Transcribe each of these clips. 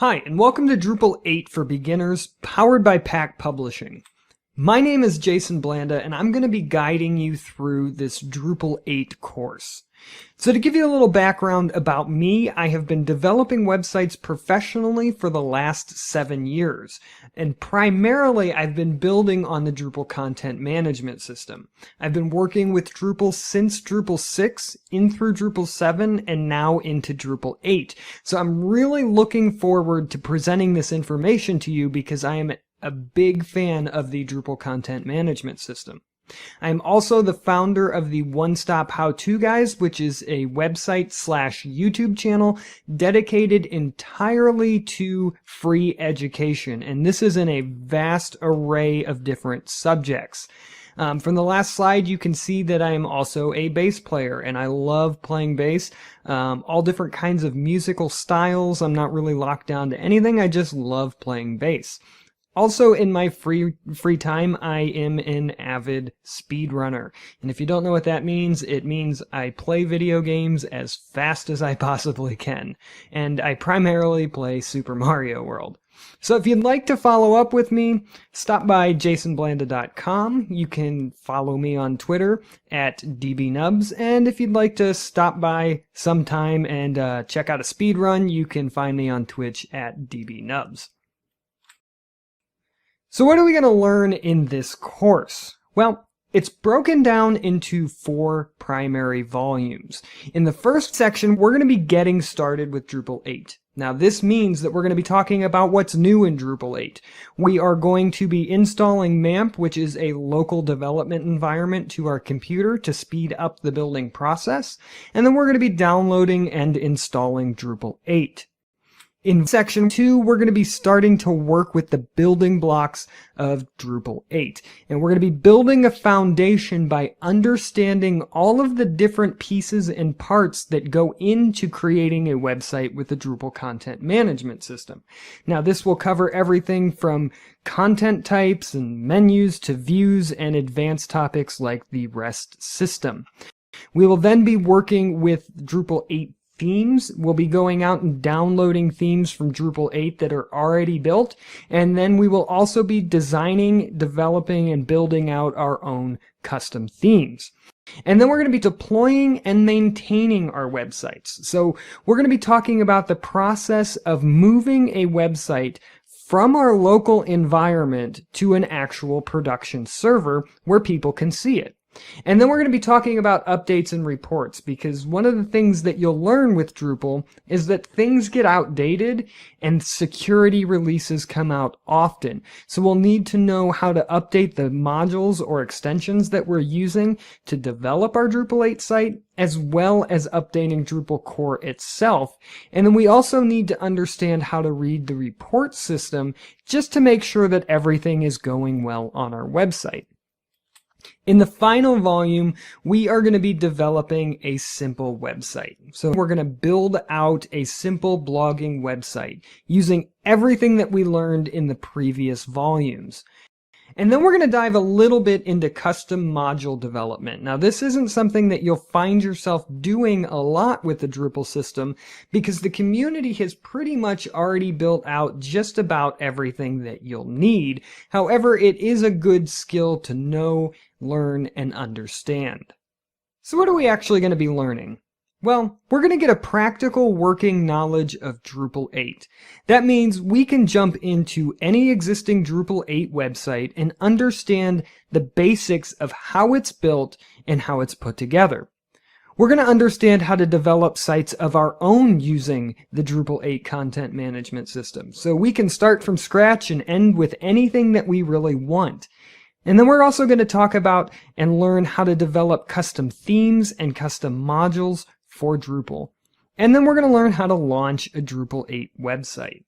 Hi, and welcome to Drupal 8 for Beginners, powered by Packt Publishing. My name is Jason Blanda, and I'm going to be guiding you through this Drupal 8 course. So to give you a little background about me, I have been developing websites professionally for the last 7 years. And primarily, I've been building on the Drupal content management system. I've been working with Drupal since Drupal 6, in through Drupal 7, and now into Drupal 8. So I'm really looking forward to presenting this information to you because I am a big fan of the Drupal content management system. I am also the founder of the One Stop How-To Guys, which is a website/YouTube channel dedicated entirely to free education. And this is in a vast array of different subjects. From the last slide, you can see that I am also a bass player, and I love playing bass. All different kinds of musical styles. I'm not really locked down to anything. I just love playing bass. Also, in my free time, I am an avid speedrunner. And if you don't know what that means, it means I play video games as fast as I possibly can. And I primarily play Super Mario World. So if you'd like to follow up with me, stop by jasonblanda.com. You can follow me on Twitter at dbnubs. And if you'd like to stop by sometime and check out a speedrun, you can find me on Twitch at dbnubs. So what are we going to learn in this course? Well, it's broken down into 4 primary volumes. In the first section, we're going to be getting started with Drupal 8. Now, this means that we're going to be talking about what's new in Drupal 8. We are going to be installing MAMP, which is a local development environment, to our computer to speed up the building process. And then we're going to be downloading and installing Drupal 8. In section 2, we're going to be starting to work with the building blocks of Drupal 8. And we're going to be building a foundation by understanding all of the different pieces and parts that go into creating a website with the Drupal content management system. Now, this will cover everything from content types and menus to views and advanced topics like the REST system. We will then be working with Drupal 8 themes. We'll be going out and downloading themes from Drupal 8 that are already built, and then we will also be designing, developing, and building out our own custom themes. And then we're going to be deploying and maintaining our websites. So we're going to be talking about the process of moving a website from our local environment to an actual production server where people can see it. And then we're going to be talking about updates and reports, because one of the things that you'll learn with Drupal is that things get outdated and security releases come out often. So we'll need to know how to update the modules or extensions that we're using to develop our Drupal 8 site, as well as updating Drupal core itself. And then we also need to understand how to read the report system just to make sure that everything is going well on our website. In the final volume, we are going to be developing a simple website. So we're going to build out a simple blogging website using everything that we learned in the previous volumes. And then we're going to dive a little bit into custom module development. Now, this isn't something that you'll find yourself doing a lot with the Drupal system because the community has pretty much already built out just about everything that you'll need. However, it is a good skill to know, learn, and understand. So what are we actually going to be learning? Well, we're going to get a practical working knowledge of Drupal 8. That means we can jump into any existing Drupal 8 website and understand the basics of how it's built and how it's put together. We're going to understand how to develop sites of our own using the Drupal 8 content management system. So we can start from scratch and end with anything that we really want. And then we're also going to talk about and learn how to develop custom themes and custom modules for Drupal. And then we're going to learn how to launch a Drupal 8 website.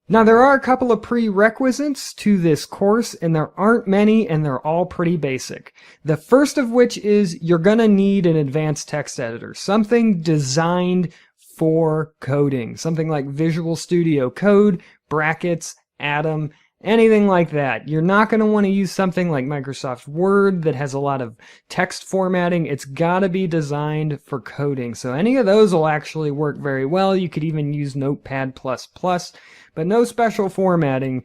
Now, there are a couple of prerequisites to this course, and there aren't many, and they're all pretty basic. The first of which is you're going to need an advanced text editor, something designed for coding, something like Visual Studio Code, Brackets, Atom, anything like that. You're not going to want to use something like Microsoft Word that has a lot of text formatting. It's got to be designed for coding. So any of those will actually work very well. You could even use Notepad++, but no special formatting.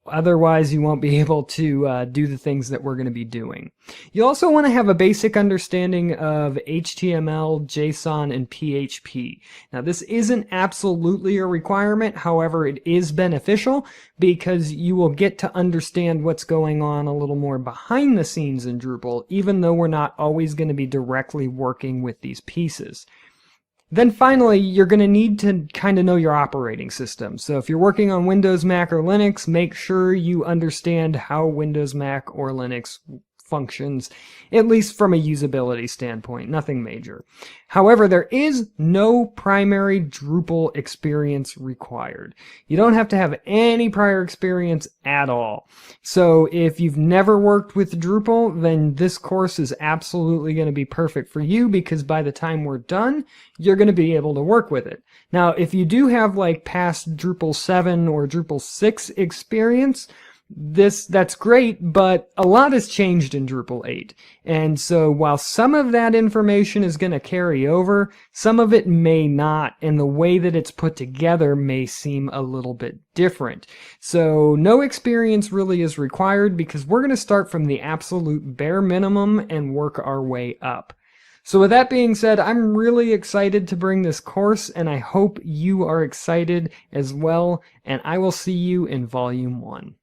Otherwise, you won't be able to do the things that we're going to be doing. You also want to have a basic understanding of HTML, JSON, and PHP. Now, this isn't absolutely a requirement. However, it is beneficial because you will get to understand what's going on a little more behind the scenes in Drupal, even though we're not always going to be directly working with these pieces. Then finally, you're going to need to kind of know your operating system. So if you're working on Windows, Mac, or Linux, make sure you understand how Windows, Mac, or Linux functions, at least from a usability standpoint, nothing major. However, there is no primary Drupal experience required. You don't have to have any prior experience at all. So if you've never worked with Drupal, then this course is absolutely going to be perfect for you, because by the time we're done, you're going to be able to work with it. Now, if you do have like past Drupal 7 or Drupal 6 experience, that's great, but a lot has changed in Drupal 8. And so while some of that information is going to carry over, some of it may not, and the way that it's put together may seem a little bit different. So no experience really is required, because we're going to start from the absolute bare minimum and work our way up. So with that being said, I'm really excited to bring this course, and I hope you are excited as well, and I will see you in Volume 1.